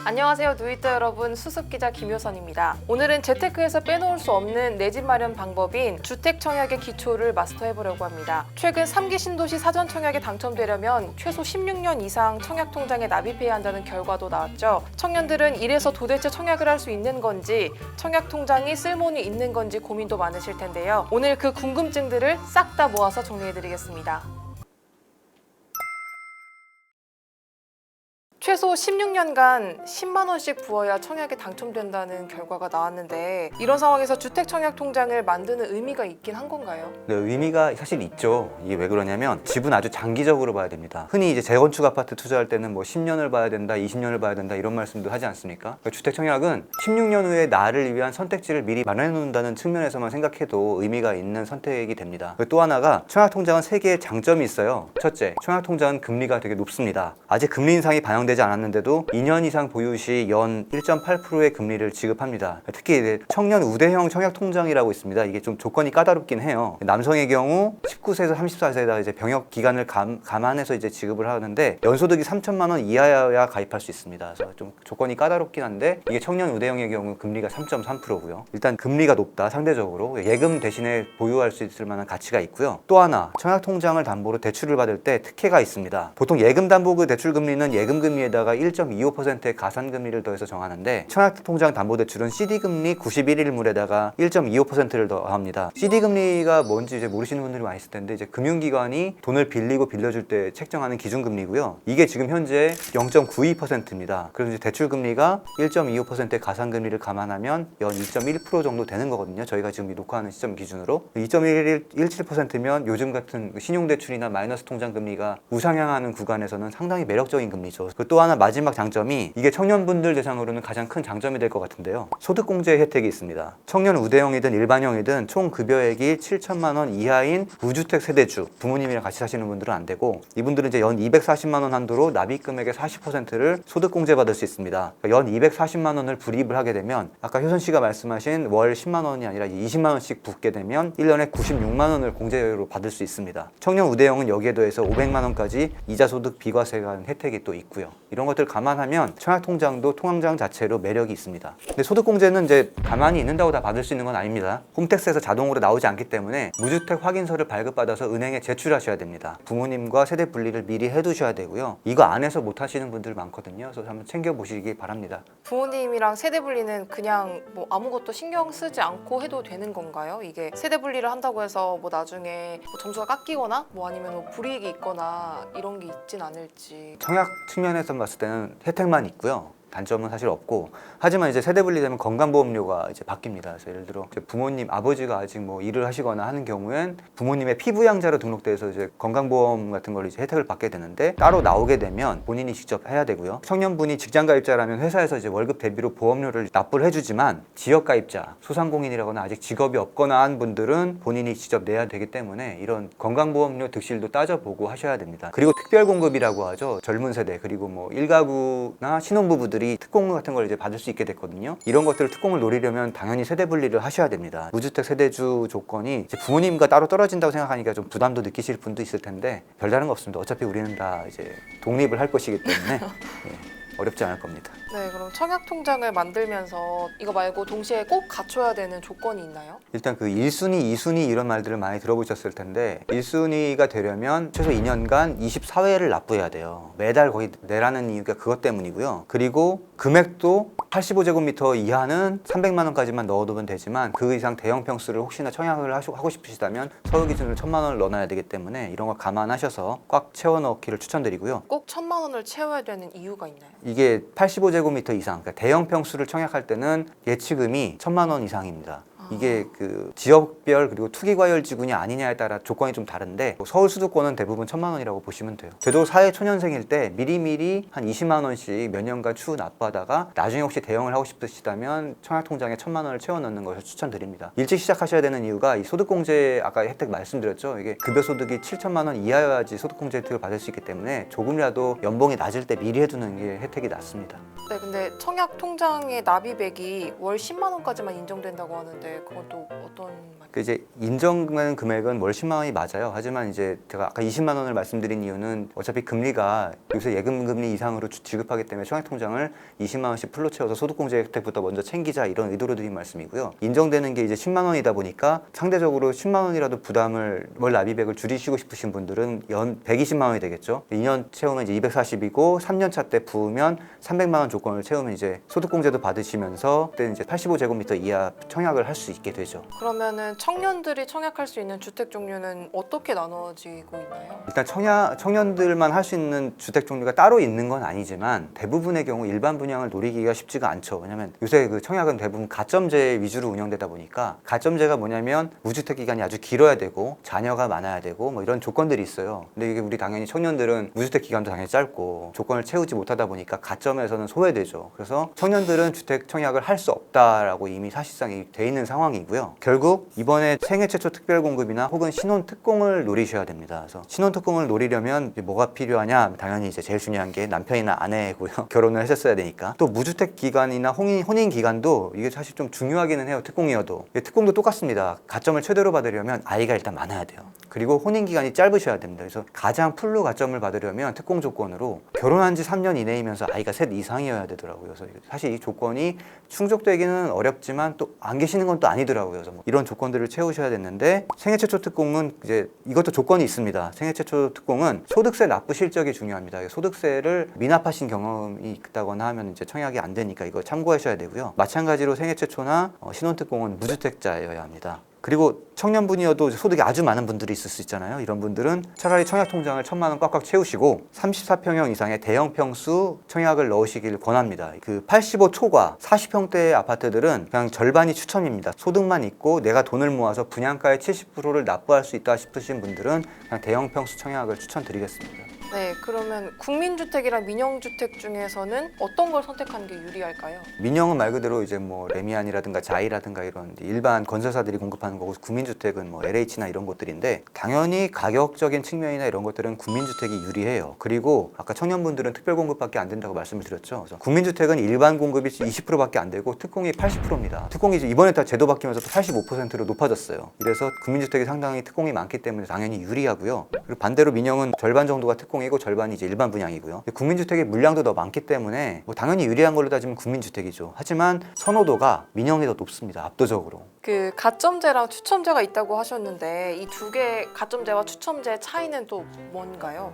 안녕하세요 누이터 여러분, 수습기자 김효선입니다. 오늘은 재테크에서 빼놓을 수 없는 내 집 마련 방법인 주택청약의 기초를 마스터해보려고 합니다. 최근 3기 신도시 사전청약에 당첨되려면 최소 16년 이상 청약통장에 납입해야 한다는 결과도 나왔죠. 청년들은 이래서 도대체 청약을 할 수 있는 건지, 청약통장이 쓸모는 있는 건지 고민도 많으실 텐데요. 오늘 그 궁금증들을 싹 다 모아서 정리해드리겠습니다. 최소 16년간 10만 원씩 부어야 청약에 당첨된다는 결과가 나왔는데, 이런 상황에서 주택청약통장을 만드는 의미가 있긴 한 건가요? 네, 의미가 사실 있죠. 이게 왜 그러냐면 집은 아주 장기적으로 봐야 됩니다. 흔히 이제 재건축 아파트 투자할 때는 뭐 10년을 봐야 된다, 20년을 봐야 된다 이런 말씀도 하지 않습니까? 그러니까 주택청약은 16년 후에 나를 위한 선택지를 미리 마련해 놓는다는 측면에서만 생각해도 의미가 있는 선택이 됩니다. 또 하나가 청약통장은 3개의 장점이 있어요. 첫째, 청약통장은 금리가 되게 높습니다. 아직 금리 인상이 반영되지 않았는데도 2년 이상 보유 시 연 1.8%의 금리를 지급합니다. 특히 이제 청년 우대형 청약통장이라고 있습니다. 이게 좀 조건이 까다롭긴 해요. 남성의 경우 19세에서 34세에다 이제 병역 기간을 감안해서 이제 지급을 하는데 연소득이 3천만 원 이하여야 가입할 수 있습니다. 그래서 좀 조건이 까다롭긴 한데, 이게 청년 우대형의 경우 금리가 3.3%고요. 일단 금리가 높다. 상대적으로 예금 대신에 보유할 수 있을 만한 가치가 있고요. 또 하나, 청약통장을 담보로 대출을 받을 때 특혜가 있습니다. 보통 예금담보그 대출금리는 예금금리에다가 1.25%의 가산금리를 더해서 정하는데, 청약통장 담보대출은 CD금리 91일물에다가 1.25%를 더합니다. CD금리가 뭔지 이제 모르시는 분들이 많이 있을 텐데, 이제 금융기관이 돈을 빌리고 빌려줄 때 책정하는 기준금리고요. 이게 지금 현재 0.92%입니다. 그래서 이제 대출금리가 1.25%의 가산금리를 감안하면 연 2.1% 정도 되는 거거든요. 저희가 지금 이 녹화하는 시점 기준으로 2.17%면 요즘 같은 신용대출이나 마이너스 통장금리가 우상향하는 구간에서는 상당히 매력적인 금리죠. 또 하나 마지막 장점이, 이게 청년분들 대상으로는 가장 큰 장점이 될 것 같은데요. 소득공제 혜택이 있습니다. 청년 우대형이든 일반형이든 총 급여액이 7천만 원 이하인 무주택 세대주, 부모님이랑 같이 사시는 분들은 안 되고, 이분들은 이제 연 240만 원 한도로 납입금액의 40%를 소득공제 받을 수 있습니다. 그러니까 연 240만 원을 불입을 하게 되면 아까 효선 씨가 말씀하신 월 10만 원이 아니라 20만 원씩 붙게 되면 1년에 96만 원을 공제로 받을 수 있습니다. 청년 우대형은 여기에 더해서 500만 원까지 이자 소득 비과세가 혜택이 또 있고요. 이런 것들 감안하면 청약통장도 통장장 자체로 매력이 있습니다. 근데 소득공제는 이제 가만히 있는다고 다 받을 수 있는 건 아닙니다. 홈택스에서 자동으로 나오지 않기 때문에 무주택 확인서를 발급받아서 은행에 제출하셔야 됩니다. 부모님과 세대 분리를 미리 해두셔야 되고요. 이거 안 해서 못 하시는 분들 많거든요. 그래서 한번 챙겨보시기 바랍니다. 부모님이랑 세대 분리는 그냥 뭐 아무것도 신경 쓰지 않고 해도 되는 건가요? 이게 세대 분리를 한다고 해서 뭐 나중에 뭐 점수가 깎이거나 뭐 아니면 뭐 불이익이 있거나 이런 게 있진 않을지. 청약 측면에서 봤을 때는 혜택만 있고요. 단점은 사실 없고, 하지만 이제 세대 분리되면 건강보험료가 이제 바뀝니다. 그래서 예를 들어 부모님, 아버지가 아직 뭐 일을 하시거나 하는 경우엔 부모님의 피부양자로 등록돼서 이제 건강보험 같은 걸 이제 혜택을 받게 되는데, 따로 나오게 되면 본인이 직접 해야 되고요. 청년분이 직장가입자라면 회사에서 이제 월급 대비로 보험료를 납부를 해주지만, 지역가입자, 소상공인이라거나 아직 직업이 없거나 한 분들은 본인이 직접 내야 되기 때문에 이런 건강보험료 득실도 따져보고 하셔야 됩니다. 그리고 특별공급이라고 하죠. 젊은 세대, 그리고 뭐 일가구나 신혼부부들이 특공 같은 걸 이제 받을 수 있게 됐거든요. 이런 것들을 특공을 노리려면 당연히 세대 분리를 하셔야 됩니다. 무주택 세대주 조건이 이제 부모님과 따로 떨어진다고 생각하니까 좀 부담도 느끼실 분도 있을 텐데, 별다른 거 없습니다. 어차피 우리는 다 이제 독립을 할 것이기 때문에 어렵지 않을 겁니다. 네, 그럼 청약통장을 만들면서 이거 말고 동시에 꼭 갖춰야 되는 조건이 있나요? 일단 그 1순위, 2순위 이런 말들을 많이 들어보셨을 텐데, 1순위가 되려면 최소 2년간 24회를 납부해야 돼요. 매달 거의 내라는 이유가 그것 때문이고요. 그리고 금액도 85제곱미터 이하는 300만 원까지만 넣어두면 되지만, 그 이상 대형 평수를 혹시나 청약을 하고 싶으시다면 서울 기준으로 1,000만 원을 넣어놔야 되기 때문에 이런 거 감안하셔서 꽉 채워 넣기를 추천드리고요. 꼭 1,000만 원을 채워야 되는 이유가 있나요? 이게 85제곱미터 이상, 그러니까 대형 평수를 청약할 때는 예치금이 1,000만 원 이상입니다. 이게 그 지역별 그리고 투기과열지군이 아니냐에 따라 조건이 좀 다른데, 서울 수도권은 대부분 1,000만 원이라고 보시면 돼요. 저도 사회 초년생일 때 미리미리 한 20만 원씩 몇 년간 추후 납부하다가 나중에 혹시 대형을 하고 싶으시다면 청약통장에 1,000만 원을 채워 넣는 것을 추천드립니다. 일찍 시작하셔야 되는 이유가, 이 소득공제 아까 혜택 말씀드렸죠. 이게 급여소득이 7천만 원 이하여야지 소득공제 혜택을 받을 수 있기 때문에 조금이라도 연봉이 낮을 때 미리 해두는 게 혜택이 낮습니다. 네, 근데 청약통장의 납입액이 월 10만 원까지만 인정된다고 하는데 그건 또 어떤 그 이제 인정하는 금액은 월 10만 원이 맞아요. 하지만 이제 제가 아까 20만 원을 말씀드린 이유는 어차피 금리가 요새 예금 금리 이상으로 지급하기 때문에 청약통장을 20만 원씩 풀로 채워서 소득공제 혜택부터 먼저 챙기자 이런 의도로 드린 말씀이고요. 인정되는 게 이제 10만 원이다 보니까 상대적으로 10만 원이라도 부담을 월 납입액을 줄이시고 싶으신 분들은 연 120만 원이 되겠죠. 2년 채우면 이제 240이고 3년 차 때 부으면 300만 원 조건을 채우면 이제 소득공제도 받으시면서 그때는 이제 85제곱미터 이하 청약을 할 수 있게 되죠. 그러면은 청년들이 청약할 수 있는 주택 종류는 어떻게 나눠지고 있나요? 일단 청년들만 할 수 있는 주택 종류가 따로 있는 건 아니지만 대부분의 경우 일반 분양을 노리기가 쉽지가 않죠. 왜냐면 요새 그 청약은 대부분 가점제 위주로 운영되다 보니까 가점제가 뭐냐면 무주택 기간이 아주 길어야 되고 자녀가 많아야 되고 뭐 이런 조건들이 있어요. 근데 이게 우리 당연히 청년들은 무주택 기간도 당연히 짧고 조건을 채우지 못하다 보니까 가점에서는 소외되죠. 그래서 청년들은 주택 청약을 할 수 없다라고 이미 사실상 돼 있는 상황이고요. 결국 이번에 생애 최초 특별 공급이나 혹은 신혼 특공을 노리셔야 됩니다. 그래서 신혼 특공을 노리려면 이제 뭐가 필요하냐? 당연히 이제 제일 중요한 게 남편이나 아내고요. 결혼을 하셨어야 되니까. 또 무주택 기간이나 혼인 기간도 이게 사실 좀 중요하기는 해요. 특공이어도. 특공도 똑같습니다. 가점을 최대로 받으려면 아이가 일단 많아야 돼요. 그리고 혼인 기간이 짧으셔야 됩니다. 그래서 가장 풀로 가점을 받으려면 특공 조건으로 결혼한 지 3년 이내이면서 아이가 셋 이상이어야 되더라고요. 그래서 사실 이 조건이 충족되기는 어렵지만 또 안 계시는 건 또 아니더라고요. 그래서 뭐 이런 조건들을 채우셔야 됐는데 생애 최초 특공은 이제 이것도 조건이 있습니다. 생애 최초 특공은 소득세 납부 실적이 중요합니다. 소득세를 미납하신 경험이 있다거나 하면 이제 청약이 안 되니까 이거 참고하셔야 되고요. 마찬가지로 생애 최초나 신혼 특공은 무주택자여야 합니다. 그리고 청년분이어도 소득이 아주 많은 분들이 있을 수 있잖아요. 이런 분들은 차라리 청약통장을 1,000만 원 꽉꽉 채우시고 34평형 이상의 대형 평수 청약을 넣으시길 권합니다. 그 85초과 40평대의 아파트들은 그냥 절반이 추첨입니다. 소득만 있고 내가 돈을 모아서 분양가의 70%를 납부할 수 있다 싶으신 분들은 그냥 대형 평수 청약을 추천드리겠습니다. 네, 그러면 국민주택이랑 민영주택 중에서는 어떤 걸 선택하는 게 유리할까요? 민영은 말 그대로 이제 뭐 레미안이라든가 자이라든가 이런 일반 건설사들이 공급하는 거고 국민주택은 뭐 LH나 이런 것들인데 당연히 가격적인 측면이나 이런 것들은 국민주택이 유리해요. 그리고 아까 청년분들은 특별 공급밖에 안 된다고 말씀을 드렸죠. 그래서 국민주택은 일반 공급이 20%밖에 안 되고 특공이 80%입니다. 특공이 이번에 다 제도 바뀌면서 또 85%로 높아졌어요. 이래서 국민주택이 상당히 특공이 많기 때문에 당연히 유리하고요. 그리고 반대로 민영은 절반 정도가 특공이고 절반이 이제 일반 분양이고요. 국민주택의 물량도 더 많기 때문에 뭐 당연히 유리한 걸로 따지면 국민주택이죠. 하지만 선호도가 민영이 더 높습니다. 압도적으로. 그 가점제랑 추첨제가 있다고 하셨는데 이 두 개 가점제와 추첨제 차이는 또 뭔가요?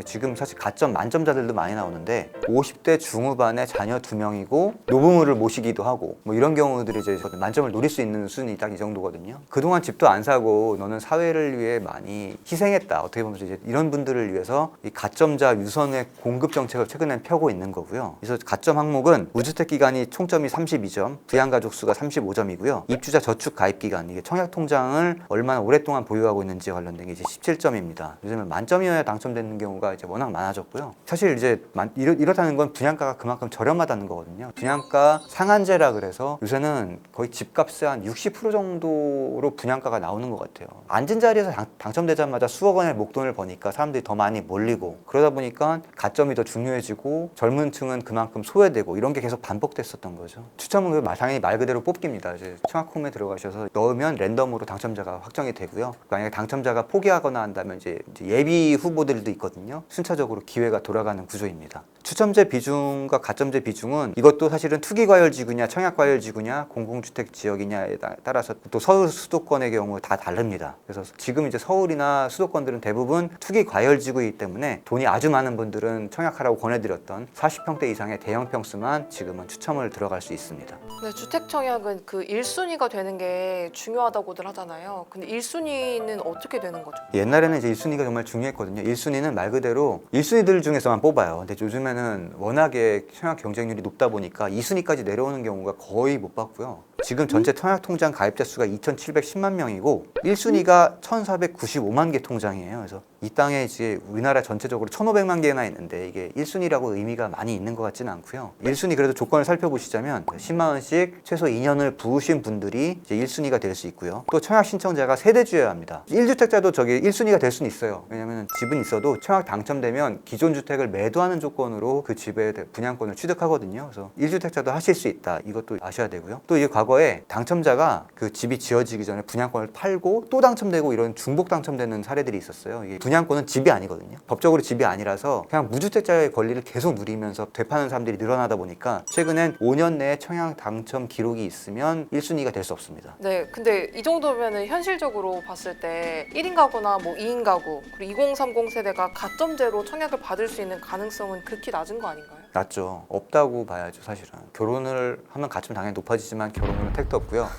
지금 사실 가점 만점자들도 많이 나오는데 50대 중후반에 자녀 2명이고 노부모를 모시기도 하고 뭐 이런 경우들이 이제 만점을 노릴 수 있는 수준이 딱 이 정도거든요. 그동안 집도 안 사고 너는 사회를 위해 많이 희생했다. 어떻게 보면 이제 이런 분들을 위해서 이 가점자 유선의 공급 정책을 최근에 펴고 있는 거고요. 그래서 가점 항목은 무주택 기간이 총점이 32점, 부양가족 수가 35점이고요. 입주자 저축 가입 기간, 이게 청약 통장을 얼마나 오랫동안 보유하고 있는지에 관련된 게 이제 17점입니다. 요즘은 만점이어야 당첨되는 경우가 이제 워낙 많아졌고요. 사실 이제 이렇다는 건 분양가가 그만큼 저렴하다는 거거든요. 분양가 상한제라 그래서 요새는 거의 집값의 한 60% 정도로 분양가가 나오는 것 같아요. 앉은 자리에서 당첨되자마자 수억 원의 목돈을 버니까 사람들이 더 많이 몰리고 그러다 보니까 가점이 더 중요해지고 젊은 층은 그만큼 소외되고 이런 게 계속 반복됐었던 거죠. 추첨은 당연히 말 그대로 뽑기입니다. 이제 청약홈에 들어가셔서 넣으면 랜덤으로 당첨자가 확정이 되고요. 만약에 당첨자가 포기하거나 한다면 이제 예비 후보들도 있거든요. 순차적으로 기회가 돌아가는 구조입니다. 추첨제 비중과 가점제 비중은 이것도 사실은 투기과열지구냐 청약과열지구냐 공공주택 지역이냐에 따라서 또 서울 수도권의 경우 다 다릅니다. 그래서 지금 이제 서울이나 수도권들은 대부분 투기과열지구이기 때문에 돈이 아주 많은 분들은 청약하라고 권해드렸던 40평대 이상의 대형 평수만 지금은 추첨을 들어갈 수 있습니다. 네, 주택 청약은 그 1순위가 되는 게 중요하다고들 하잖아요. 근데 1순위는 어떻게 되는 거죠? 옛날에는 이제 1순위가 정말 중요했거든요. 1순위는 말 그대로 1순위들 중에서만 뽑아요. 근데 요즘에는 워낙에 청약 경쟁률이 높다 보니까 2순위까지 내려오는 경우가 거의 못 봤고요. 지금 전체 청약통장 가입자 수가 2,710만 명이고 1순위가 1,495만 개 통장이에요. 그래서 이 땅에 이제 우리나라 전체적으로 1,500만 개나 있는데 이게 1순위라고 의미가 많이 있는 것 같지는 않고요. 1순위 그래도 조건을 살펴보시자면 10만 원씩 최소 2년을 부으신 분들이 이제 1순위가 될 수 있고요. 또 청약 신청자가 세대주여야 합니다. 1주택자도 저기 1순위가 될 수는 있어요. 왜냐하면 집은 있어도 청약 당첨되면 기존 주택을 매도하는 조건으로 그 집의 분양권을 취득하거든요. 그래서 1주택자도 하실 수 있다. 이것도 아셔야 되고요. 또 이 과거 과거에 당첨자가 그 집이 지어지기 전에 분양권을 팔고 또 당첨되고 이런 중복 당첨되는 사례들이 있었어요. 이게 분양권은 집이 아니거든요. 법적으로 집이 아니라서 그냥 무주택자의 권리를 계속 누리면서 되파는 사람들이 늘어나다 보니까 최근엔 5년 내에 청약 당첨 기록이 있으면 1순위가 될 수 없습니다. 네, 근데 이 정도면은 현실적으로 봤을 때 1인 가구나 뭐 2인 가구 그리고 2030 세대가 가점제로 청약을 받을 수 있는 가능성은 극히 낮은 거 아닌가요? 낮죠. 없다고 봐야죠, 사실은. 결혼을 하면 가점이 당연히 높아지지만 결혼은 택도 없고요.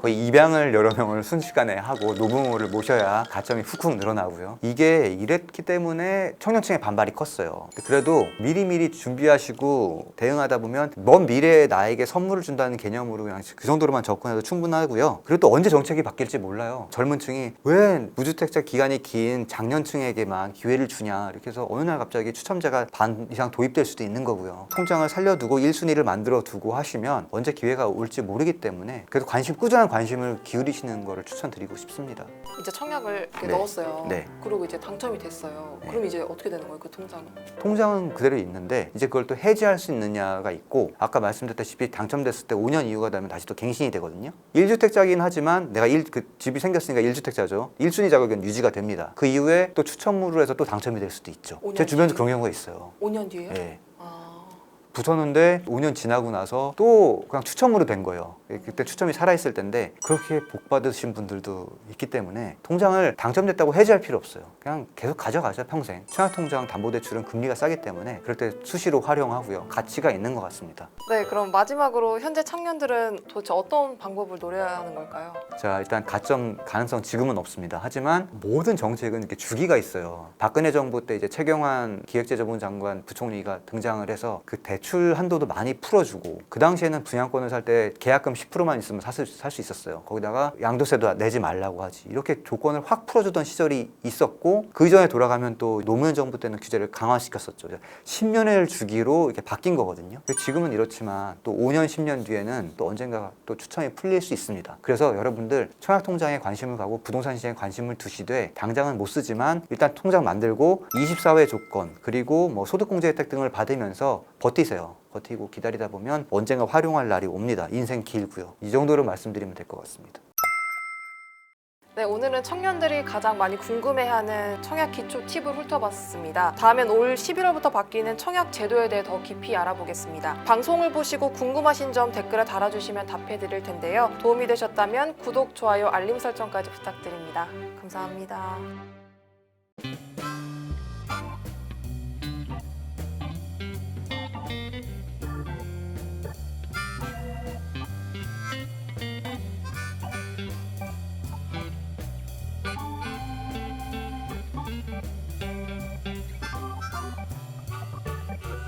거의 입양을 여러 명을 순식간에 하고 노부모를 모셔야 가점이 훅훅 늘어나고요. 이게 이랬기 때문에 청년층의 반발이 컸어요. 그래도 미리미리 준비하시고 대응하다 보면 먼 미래에 나에게 선물을 준다는 개념으로 그냥 그 정도로만 접근해도 충분하고요. 그리고 또 언제 정책이 바뀔지 몰라요. 젊은 층이 왜 무주택자 기간이 긴 장년층에게만 기회를 주냐 이렇게 해서 어느 날 갑자기 추첨자가 반 이상 도입될 수도 있는 거고요. 통장을 살려두고 1순위를 만들어 두고 하시면 언제 기회가 올지 모르기 때문에 그래도 꾸준한 관심을 기울이시는 거를 추천드리고 싶습니다. 이제 청약을 이렇게 네. 넣었어요. 네. 그리고 이제 당첨이 됐어요. 네. 그럼 이제 어떻게 되는 거예요? 그 통장은? 통장은 그대로 있는데 이제 그걸 또 해지할 수 있느냐가 있고 아까 말씀드렸다시피 당첨됐을 때 5년 이후가 되면 다시 또 갱신이 되거든요. 1주택자긴 하지만 내가 그 집이 생겼으니까 1주택자죠. 1순위 자격은 유지가 됩니다. 그 이후에 또 추첨으로 해서 또 당첨이 될 수도 있죠. 5년 제 주변에도 뒤에? 그런 경우가 있어요. 5년 뒤에요? 네. 아, 붙었는데 5년 지나고 나서 또 그냥 추첨으로 된 거예요. 그때 추첨이 살아있을 텐데 그렇게 복 받으신 분들도 있기 때문에 통장을 당첨됐다고 해지할 필요 없어요. 그냥 계속 가져가죠, 평생. 청약통장 담보대출은 금리가 싸기 때문에 그럴 때 수시로 활용하고요. 가치가 있는 것 같습니다. 네, 그럼 마지막으로 현재 청년들은 도대체 어떤 방법을 노려야 하는 걸까요? 자, 일단 가점 가능성 지금은 없습니다. 하지만 모든 정책은 이렇게 주기가 있어요. 박근혜 정부 때 이제 최경환 기획재정부 장관 부총리가 등장을 해서 그 대출 한도도 많이 풀어주고 그 당시에는 분양권을 살 때 계약금 10%만 있으면 살 수 있었어요. 거기다가 양도세도 내지 말라고 하지. 이렇게 조건을 확 풀어주던 시절이 있었고 그 이전에 돌아가면 또 노무현 정부 때는 규제를 강화시켰었죠. 10년을 주기로 이렇게 바뀐 거거든요. 근데 지금은 이렇지만 또 5년, 10년 뒤에는 또 언젠가 또 추첨이 풀릴 수 있습니다. 그래서 여러분들 청약통장에 관심을 가고 부동산 시장에 관심을 두시되 당장은 못 쓰지만 일단 통장 만들고 24회 조건 그리고 뭐 소득공제 혜택 등을 받으면서 버티세요. 버티고 기다리다 보면 언젠가 활용할 날이 옵니다. 인생 길고요. 이 정도로 말씀드리면 될 것 같습니다. 네, 오늘은 청년들이 가장 많이 궁금해하는 청약 기초 팁을 훑어봤습니다. 다음엔 올 11월부터 바뀌는 청약 제도에 대해 더 깊이 알아보겠습니다. 방송을 보시고 궁금하신 점 댓글에 달아주시면 답해드릴 텐데요. 도움이 되셨다면 구독, 좋아요, 알림 설정까지 부탁드립니다. 감사합니다.